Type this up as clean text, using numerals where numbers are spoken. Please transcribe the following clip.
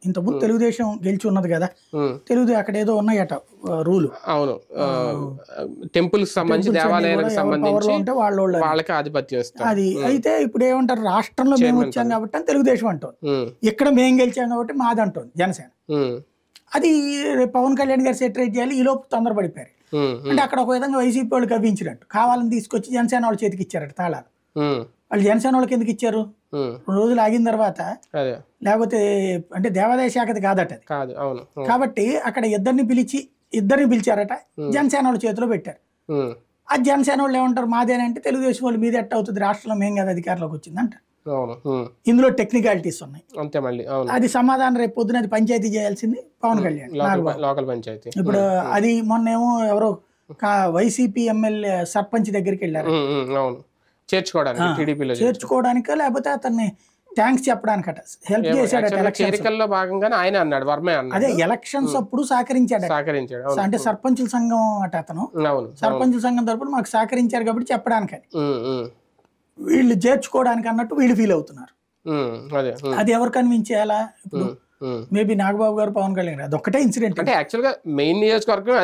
ఇంతకుముందు తెలుగుదేశం గెలిచి ఉన్నది కదా, అక్కడ ఏదో ఉన్నాయట రూలు. అవును, టెంపుల్ సంబంధించి దేవాలయాలకు సంబంధించి ఉంటే వాళ్ళకి ఆధిపత్యం అది. అయితే ఇప్పుడు ఏమంటారు, రాష్ట్రంలో మేము వచ్చాం కాబట్టి అని తెలుగుదేశం అంటుంది, ఇక్కడ మేము గెలిచాం కాబట్టి మాది అంటుంది జనసేన. అది పవన్ కళ్యాణ్ గారు సెటరేట్ చేయాలి, ఈ లోపు తొందరపడిపోయారు. అంటే అక్కడ ఒక విధంగా వైసీపీ వాళ్ళు కవ్వించినట్టు కావాలని తీసుకొచ్చి జనసేన వాళ్ళ చేతికి ఇచ్చారట తాళాలు. వాళ్ళు జనసేన వాళ్ళకి ఎందుకు ఇచ్చారు, 2 రోజులు ఆగిన తర్వాత, లేకపోతే అంటే దేవాదాయ శాఖది కాదట అది. కాబట్టి అక్కడ ఇద్దరిని పిలిచారట, జనసేన వాళ్ళ చేతిలో పెట్టారు. ఆ జనసేన వాళ్ళు ఏమంటారు, మాదేనంటే తెలుగుదేశం వాళ్ళు మీద ఎట్ట అవుతుంది, రాష్ట్రంలో మేము కదా అధికారంలోకి వచ్చింది అంటారు. ఇందులో టెక్నికాలిటీస్ ఉన్నాయి. అది సమాధానం రేపు పొద్దున అది పంచాయతీ చేయాల్సింది పవన్ కళ్యాణ్, లోకల్ పంచాయతీ. ఇప్పుడు అది మొన్నేమో ఎవరో వైసీపీ ఎమ్మెల్యే సర్పంచ్ దగ్గరికి వెళ్ళారు చేర్చుకోవడానికో లేకపోతే అతన్ని థ్యాంక్స్ చెప్పడానికట, హెల్ప్ చేశాడు భాగంగానే ఆయన అన్నాడు, వర్మే అన్నాడు. అదే ఎలక్షన్స్ అప్పుడు సహకరించాడు. అంటే సర్పంచుల సంఘం అట అతను, సర్పంచుల సంఘం తరపున మాకు సహకరించారు కాబట్టి చెప్పడానికని, వీళ్ళు చేర్చుకోవడానికి అన్నట్టు వీళ్ళు ఫీల్ అవుతున్నారు. అది ఎవరు కన్విన్స్ చేయాలా ఇప్పుడు, మేబీ నాగబాబు గారు, పవన్ కళ్యాణ్ గారు, అది ఒక్కటే ఇన్సిడెంట్. అంటే యాక్చువల్ గా మెయిన్ నియోజకవర్గం